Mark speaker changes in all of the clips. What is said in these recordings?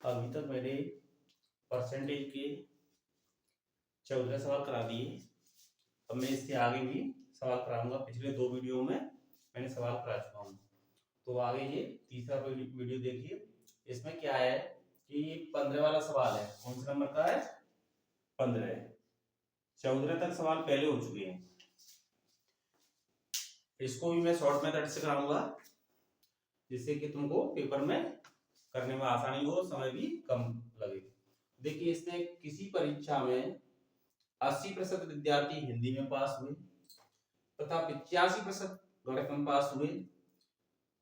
Speaker 1: अभी तक मैंने परसेंटेज के 14 सवाल करा दिए। अब मैं इससे आगे भी सवाल कराऊंगा। पिछले 2 वीडियो में मैंने सवाल करा चुका हूँ। तो आगे ये तीसरा वीडियो देखिए। इसमें क्या है कि 15 वाला सवाल है। कौन सा नंबर का है? 15। 14 तक सवाल पहले हो चुके हैं। इसको भी मैं शॉर्ट मेथड से कराऊंगा, जिससे कि तुमको पेपर में करने में आसानी हो, समय भी कम लगे। देखिए, इसमें किसी परीक्षा में 80% विद्यार्थी हिंदी में पास हुए तथा 85% गणित में पास हुए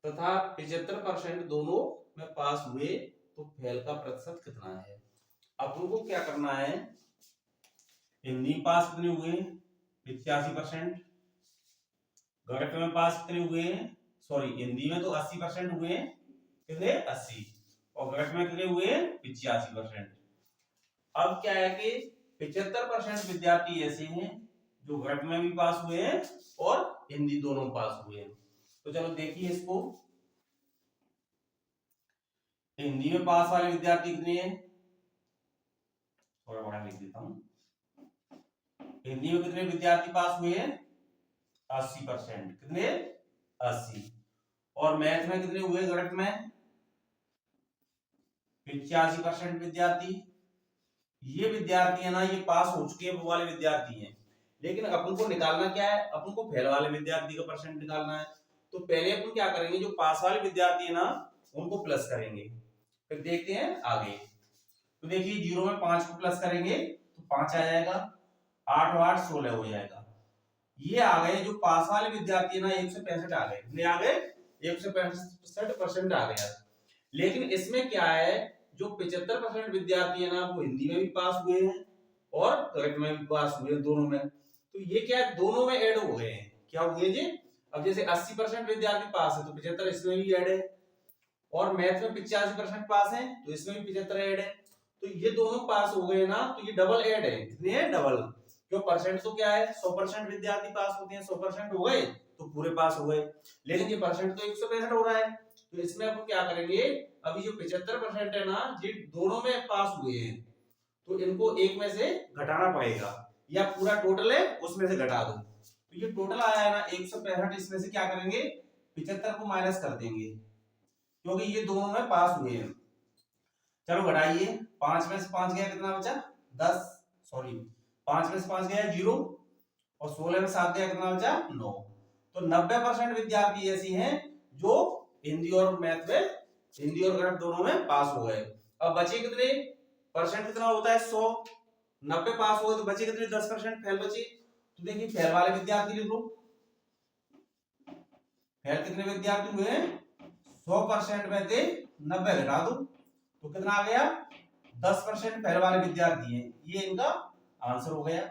Speaker 1: तथा 75% दोनों में पास हुए, तो फेल का प्रतिशत कितना है? अपन को क्या करना है? हिंदी में पास कितने हुए? 85%। गणित में पास कितने हुए? सॉरी, हिंदी में तो 80% हुए। कितने? 80। और गणित में कितने हुए? 85%। अब क्या है कि 75% विद्यार्थी ऐसे हैं जो गणित में भी पास हुए हैं और हिंदी दोनों में पास हुए हैं। तो चलो देखिए इसको। हिंदी में पास वाले विद्यार्थी कितने हैं? थोड़ा बड़ा लिख देता हूं। हिंदी में कितने विद्यार्थी पास हुए हैं? 80%। कितने? 80। और मैथ में कितने हुए? गणित में 85% विद्यार्थी। ये विद्यार्थी है ना, ये पास हो चुके हैं, वो वाले विद्यार्थी हैं। लेकिन अपन को निकालना क्या है? अपन को फेल वाले विद्यार्थी का परसेंट निकालना है। तो पहले अपन क्या करेंगे? जो पास वाले विद्यार्थी है ना, उनको प्लस करेंगे। फिर देखते हैं आगे। तो देखिए, 0 में 5 को प्लस करेंगे तो 5 आ जाएगा। 8 और 8 16 हो जाएगा। ये आ गए जो पास वाले विद्यार्थी है ना, 165 आ गए। कितने आ गए? 165% आ गया। लेकिन इसमें क्या है, जो 75% विद्यार्थी है ना, वो हिंदी में भी पास हुए हैं और गणित में भी पास हुए हैं, दोनों में। तो ये क्या है, दोनों में ऐड हो गए हैं। क्या हुए जी? अब जैसे 80% विद्यार्थी पास है तो 75 इसमें भी ऐड है, और मैथ में 85% पास है तो इसमें भी 75 ऐड है। तो ये दोनों पास हो गए ना, तो ये डबल ऐड है। कितने है? डबल। क्यों? परसेंट तो क्या है, 100% विद्यार्थी पास होते हैं, 100% हो गए तो पूरे पास हो गए। लेकिन ये परसेंट तो 165 हो रहा है, तो इसमें अपन क्या करेंगे? अभी जो 75% है ना, ये दोनों में पास हुए हैं, तो इनको एक में से घटाना पड़ेगा, या पूरा टोटल है उसमें से घटा दो। तो ये टोटल आया है ना 165, इसमें से क्या करेंगे? 75 को माइनस कर देंगे, क्योंकि ये दोनों में पास हुए हैं। चलो घटाइए। 5 में से 5 गया, कितना बचा? 10। सॉरी, 5 में से 5 गया 0, और 16 में 7 गया, कितना बचा? 9। तो 90% विद्यार्थी ऐसी हैं जो हिंदी और मैथ में, हिंदी और गणित दोनों में पास हो गए। अब बचे कितने? परसेंट कितना होता है? 100। 90 पास हो गए तो बचे कितने? 10% फेल बचे। तो देखिए, फेल वाले विद्यार्थी लिख लो। फेल कितने विद्यार्थी हुए? 100% में से 90 घटा दो तो कितना आ गया? 10% फेल वाले विद्यार्थी हैं। ये इनका आंसर हो गया।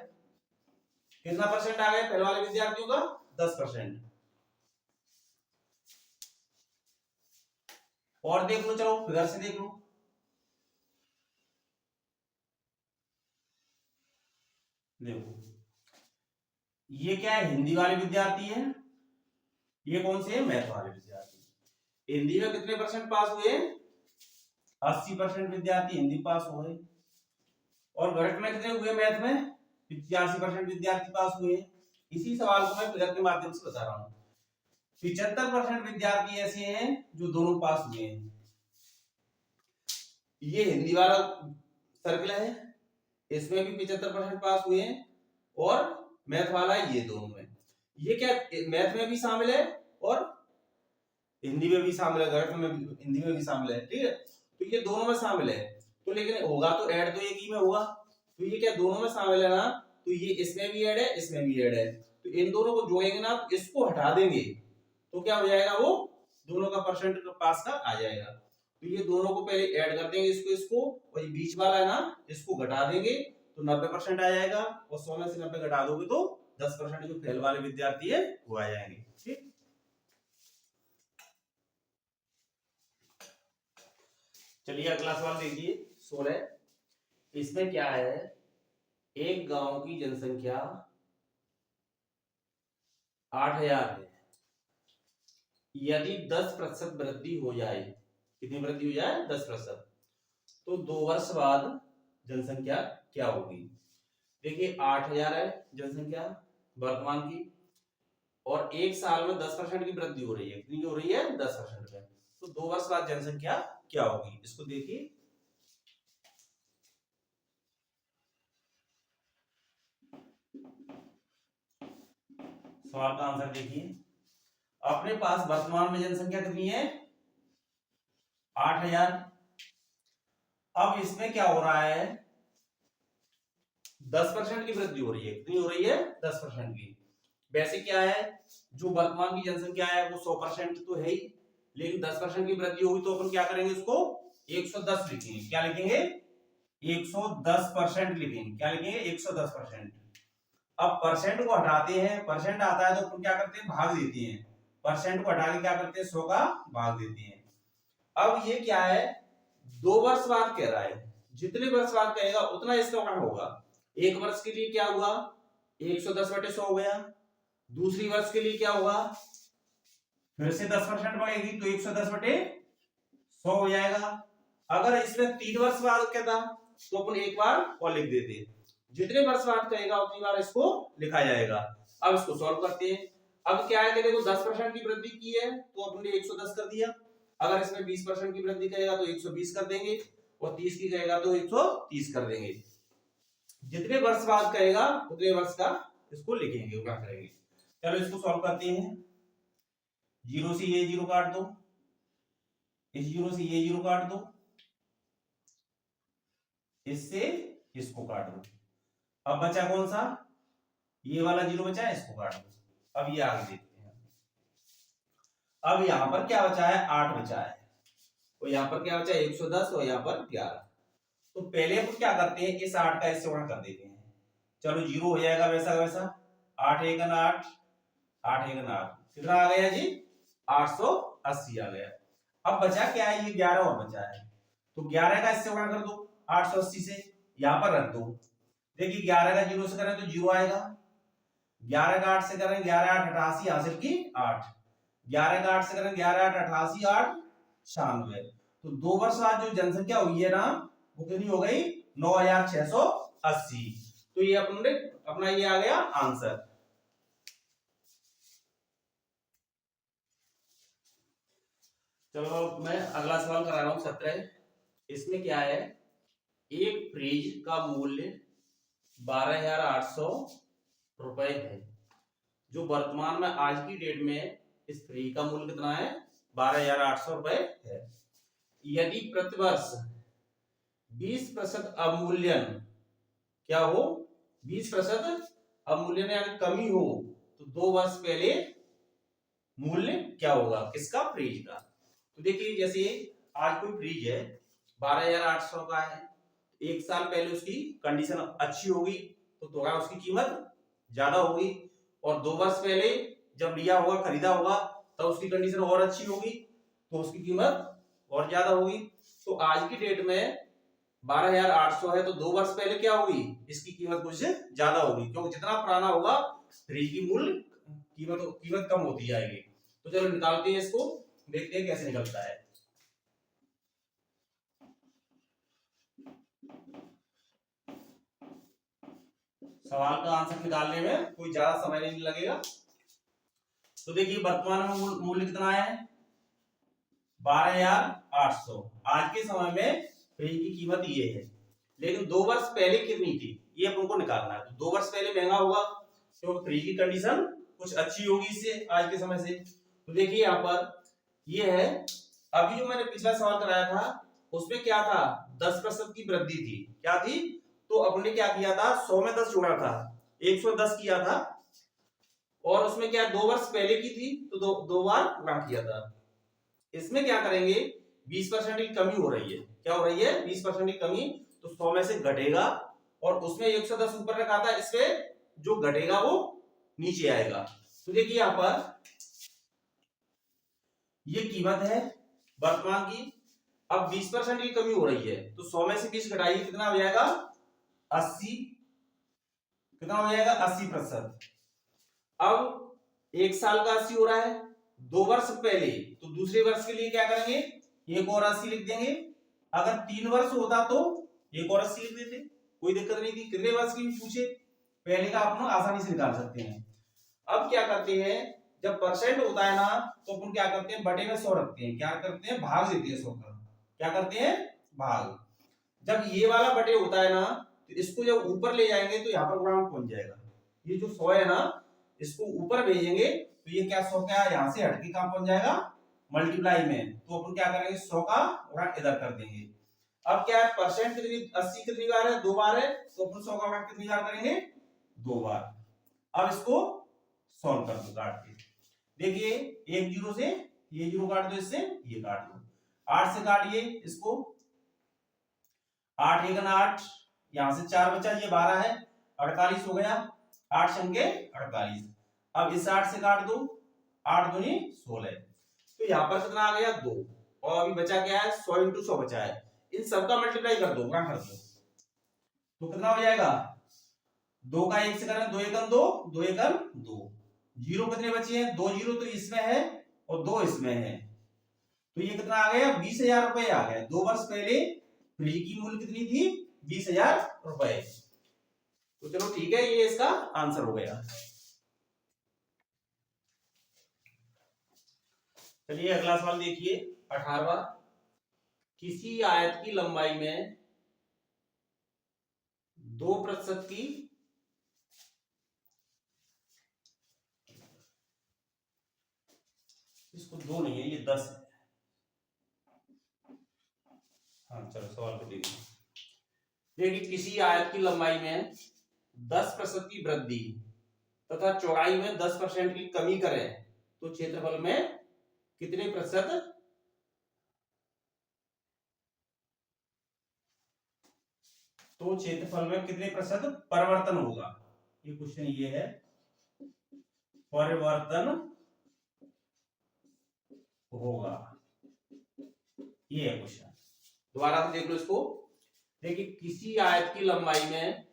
Speaker 1: कितना परसेंट आ गया फेल वाले विद्यार्थियों का? 10%। और देख लो, चलो फिगर से देख लो। देखो, ये क्या है? हिंदी वाले विद्यार्थी है। ये कौन से है? मैथ वाले विद्यार्थी। हिंदी में कितने परसेंट पास हुए? 80% विद्यार्थी हिंदी पास हो गए। और गणित में कितने हुए? मैथ में 85% विद्यार्थी पास हुए। इसी सवाल को मैं फिगर के माध्यम से बता रहा हूं। 75% विद्यार्थी ऐसे हैं जो दोनों पास हुए हैं। ये हिंदी वाला सर्कल है, इसमें भी 75% पास हुए हैं, और मैथ वाला ये दोनों में। ये क्या, मैथ में भी शामिल है और हिंदी में भी शामिल है, गणित में भी, हिंदी में भी शामिल है। ठीक है, तो ये दोनों में शामिल है। तो लेकिन होगा तो ऐड तो एक ही में होगा। तो ये क्या, दोनों में शामिल है ना, तो ये इसमें भी ऐड है, इसमें भी ऐड है। तो इन दोनों को जोड़ेंगे ना, तो इसको हटा देंगे तो क्या हो जाएगा? वो दोनों का परसेंट पास का आ जाएगा। तो ये दोनों को पहले ऐड कर देंगे, इसको इसको, और ये बीच वाला है ना, इसको घटा देंगे तो 90% आ जाएगा। और 100 में से 90 घटा दोगे तो 10% जो फेल वाले विद्यार्थी है वो आ जाएंगे। ठीक, चलिए अगला सवाल देखिए। 16। इसमें क्या है? एक गांव की जनसंख्या 8000 है। यदि 10% वृद्धि हो जाए, कितनी वृद्धि हो जाए? 10%, तो 2 वर्ष बाद जनसंख्या क्या होगी। देखिए 8,000 है जनसंख्या वर्तमान की, और एक साल में 10% की वृद्धि हो रही है। कितनी हो रही है? 10% में। तो 2 वर्ष बाद जनसंख्या क्या होगी, इसको देखिए। सवाल का आंसर देखिए। अपने पास वर्तमान में जनसंख्या कितनी है? 8,000। अब इसमें क्या हो रहा है? 10% की वृद्धि हो रही है। कितनी हो रही है? 10% की। वैसे क्या है, जो वर्तमान की जनसंख्या है वो 100% तो है ही, लेकिन 10% की वृद्धि होगी तो अपन क्या करेंगे, उसको 110 लिखेंगे। क्या लिखेंगे? 110% लिखेंगे। क्या लिखेंगे? 110%। अब परसेंट को हटाते हैं, परसेंट आता है तो अपन क्या करते हैं, भाग देते हैं। परसेंट को हटा के क्या करते हैं, 100 का भाग देते हैं। अब ये क्या है, 2 वर्ष बाद कह रहा है, जितने वर्ष बाद कहेगा उतना इसका गुणा होगा। एक वर्ष के लिए क्या हुआ, 110/100 हो गया। दूसरी वर्ष के लिए क्या होगा, फिर से 10% बढ़ेगी तो 110/100 हो जाएगा। अगर इसमें 3 वर्ष बाद कहता तो अपन एक बार और लिख देते। जितने वर्ष बाद कहेगा उतनी बार इसको लिखा जाएगा। अब इसको सॉल्व करते हैं। अब क्या है कि देखो 10% की वृद्धि की है तो अपने 110 कर दिया। अगर इसमें 20% की वृद्धि करेगा तो 120 कर देंगे, और 30 की कहेगा तो 130 कर देंगे। जितने वर्ष बाद कहेगा उतने वर्ष का इसको लिखेंगे, गुणा करेंगे। चलो इसको सॉल्व करते हैं। 0 से ये 0 काट दो, इस 0 से ये 0 काट दो, इससे इसको काट दो। अब बचा कौन सा, ये वाला 0 बचा है, इसको काट दो। अब ये आगे देखते हैं। अब यहां पर क्या बचा है, 8 बचा है, और यहां पर क्या बचा है, 110, और यहां पर 11। तो पहले अपन क्या करते हैं, इस 8 का इससे गुणा कर देते हैं। चलो 0 हो जाएगा वैसा वैसा। 8 एकन 8, 8 एकन 8, कितना आ गया जी, 880 आ गया। अब बचा क्या है, ये 11 और बचा है, तो 11 का इससे गुणा कर दो 880 से, यहां पर रख दो। देखिए 11 का 0 से करें तो 0 आएगा, 11 का 8 से करें 11 8 88 हासिल की 8, 11 का 8 से करें 11 8 88 8 96। तो 2 वर्ष बाद जो जनसंख्या हुई है ना, वो कितनी हो गई, 9,680। तो ये अपना ये आ गया आंसर। चलो मैं अगला सवाल करा रहा हूं 17। इसमें क्या है, एक फ्रिज का मूल्य 12,800 रुपए है। जो वर्तमान में आज की डेट में इस फ्रिज का मूल्य कितना है, 12,800 रुपए है। यदि प्रतिवर्ष 20% अवमूल्यन क्या हो, 20% अवमूल्यन यानी कमी हो, तो 2 वर्ष पहले मूल्य क्या होगा, किसका, फ्रिज का। तो देखिए जैसे आज कोई फ्रिज है 12,800 का है, एक साल पहले उसकी कंडीशन अच्छी होगी तो थोड़ा उसकी कीमत ज्यादा होगी, और 2 वर्ष पहले जब लिया होगा, खरीदा होगा, तब उसकी कंडीशन और अच्छी होगी तो उसकी कीमत और ज्यादा होगी। तो आज की डेट में 12,800 है, तो 2 वर्ष पहले क्या होगी, इसकी कीमत कुछ ज्यादा होगी, क्योंकि जितना पुराना होगा फ्रिज की मूल्य कीमत कम होती जाएगी। तो चलो निकालते हैं इसको, देखते हैं कैसे निकलता है। सवाल का आंसर निकालने में कोई ज्यादा समय नहीं लगेगा। तो देखिए वर्तमान में मूल्य कितना है, 12,800। आज के समय में फ्रिज की कीमत ये है, लेकिन 2 वर्ष पहले कितनी थी ये अपन को निकालना है। तो 2 वर्ष पहले महंगा होगा क्योंकि फ्रिज की कंडीशन कुछ अच्छी होगी इससे, आज के समय से। तो देखिए यहाँ पर ये है, अभी जो मैंने पिछला सवाल कराया था उसमें क्या था, 10% की वृद्धि थी, क्या थी, तो अपने क्या किया था, 100 में 10 जोड़ा था, 110 किया था, और उसमें क्या 2 वर्ष पहले की थी तो दो बार गुणा किया था। इसमें क्या करेंगे, 20% की कमी हो रही है, क्या हो रही है, 20% की कमी, तो 100 में से घटेगा, और उसमें 110 ऊपर रखा था, इसमें जो घटेगा वो नीचे आएगा। तो देखिए यहाँ पर ये कीमत है वर्तमान की। अब 20% की कमी हो रही है तो 100 में से 20 घटाइए, कितना हो जाएगा, 80। कितना हो जाएगा, 80%। अब एक साल का 80 हो रहा है, 2 वर्ष पहले, तो दूसरे वर्ष के लिए क्या करेंगे, एक और 80 लिख देंगे, अगर 3 वर्ष होता तो एक और 80 लिख देते, कोई दिक्कत नहीं थी। कितने वर्ष की भी पूछे पहले का अपन आसानी से निकाल सकते हैं। अब क्या करते हैं, जब परसेंट होता है ना तो अपन क्या करते हैं, बटे में 100 रखते हैं, क्या करते हैं, भाग देते हैं 100 का, क्या करते हैं, भाग। जब ये वाला बटे होता है ना तो इसको जब ऊपर ले जाएंगे तो यहाँ पर गुणांक पहुंच जाएगा। ये जो 100 है ना इसको ऊपर भेजेंगे तो ये क्या 100 क्या यहाँ से हटके कहां पहुंच जाएगा, मल्टीप्लाई में। तो अपन क्या करेंगे, 100 का गुणांक इधर कर देंगे। अब क्या है, परसेंट कितनी 80 कितनी बार है, 2 बार है, तो अपन 100 का गुणांक कितनी बार करेंगे, 2 बार। अब इसको सॉल्व कर दो काट के, देखिए एक जीरो से ये जीरो काट दो, इससे ये काट दो, 8 से काटिए इसको, 8 एकन 8, यहां से 4 बचा, ये 12 है, 48 हो गया, 8 संगे 48। अब इस 8 से काट दो, 8 दूनी 16, तो यहाँ पर कितना आ गया 2, और अभी बचा क्या है 100 × 100 बचा है, इन सबका मल्टीप्लाई कर दो, गुणा कर दो, तो कितना हो जाएगा, 2 का 1 से करें 2 एकम 2, 2 एकम 2, जीरो कितने बचे हैं, 2 जीरो तो इसमें है और 2 इसमें है, तो ये कितना आ गया 20,000 रुपए आ गया। 2 वर्ष पहले फ्रिज की मूल्य कितनी थी, 20,000 रुपए। तो चलो ठीक है, ये इसका आंसर हो गया। चलिए अगला सवाल देखिए 18वां, किसी आयत की लंबाई में 2% की इसको 2 नहीं है, ये 10 है। हाँ चलो सवाल को देखिए, देखिए किसी आयत की लंबाई में 10% की वृद्धि तथा चौड़ाई में 10% की कमी करें तो क्षेत्रफल में कितने प्रतिशत, तो क्षेत्रफल में कितने प्रतिशत परिवर्तन होगा, ये क्वेश्चन ये है, परिवर्तन होगा, ये है क्वेश्चन। दोबारा से देख लो इसको, देखिए किसी आयत की लंबाई में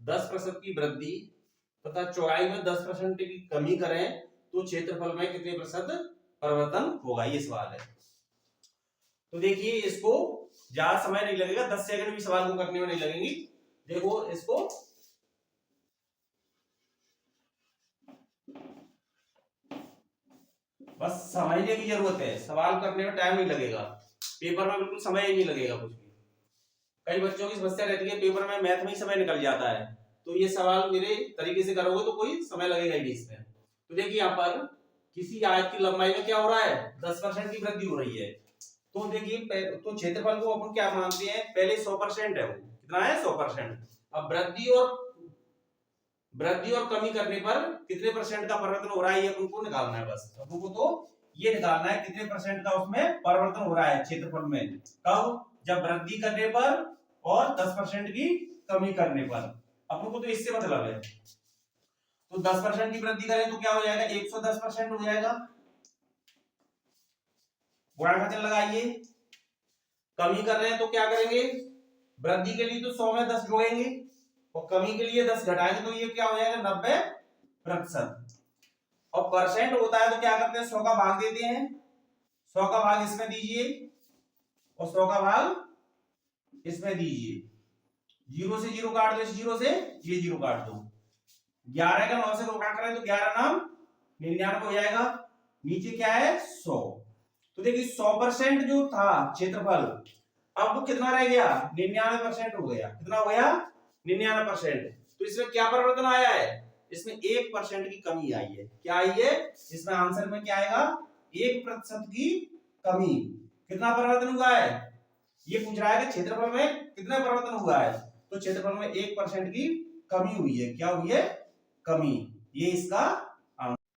Speaker 1: 10% की वृद्धि तथा चौड़ाई में 10% की कमी करें तो क्षेत्रफल में कितने प्रतिशत परिवर्तन होगा, ये सवाल है। तो देखिए इसको ज्यादा समय नहीं लगेगा, 10 सेकंड भी सवाल को करने में नहीं लगेंगी। देखो इसको बस समझने की जरूरत है, सवाल करने में टाइम नहीं लगेगा, पेपर में बिल्कुल समय ही नहीं लगेगा कुछ भी। कई बच्चों की समस्या रहती है पेपर में मैथ में ही समय निकल जाता है, तो ये सवाल मेरे तरीके से करोगे तो कोई समय लगेगा ही नहीं इसमें। तो देखिए यहाँ पर किसी आयत की लंबाई में क्या हो रहा है, 10% की वृद्धि हो रही है, तो देखिए तो क्षेत्रफल को अपन क्या मानते हैं, पहले 100% है, वो कितना है 100%। अब वृद्धि और कमी करने पर कितने परसेंट का परिवर्तन हो रहा है, ये अपन को निकालना है। बस अपन को तो ये निकालना है कितने परसेंट का उसमें परिवर्तन हो रहा है क्षेत्रफल में, कब, जब वृद्धि करने पर और 10% की कमी करने पर। अपन को तो इससे मतलब है, तो 10% की वृद्धि करें तो क्या हो जाएगा, 110% हो जाएगा, गुणा का चिन्ह लगाइए। कमी कर रहे हैं तो क्या करेंगे, वृद्धि के लिए तो 100 में 10 जोड़ेंगे और कमी के लिए 10 घटाएंगे, तो ये क्या हो जाएगा 90%। और परसेंट होता है तो क्या करते हैं, 100 का भाग देते हैं, 100 का भाग इसमें दीजिए और 100 का भाग इसमें दीजिए, 0 से 0 काट दो, इस 0 से ये 0 काट दो, 11 का 9 से गुणा करें तो 11 नाम 99 हो जाएगा, नीचे क्या है 100। तो देखिए 100% जो था क्षेत्रफल, अब वो कितना रह गया, 99% हो गया, कितना हो गया 99%। तो इसमें क्या परिवर्तन आया है, इसमें 1% की कमी आई है, क्या आई है, इसमें आंसर में क्या आएगा 1% की कमी। कितना परिवर्तन हुआ है, ये पूछ रहा है कि क्षेत्रफल में कितना परिवर्तन हुआ है, तो क्षेत्रफल में 1% की कमी हुई है, क्या हुई है, कमी, ये इसका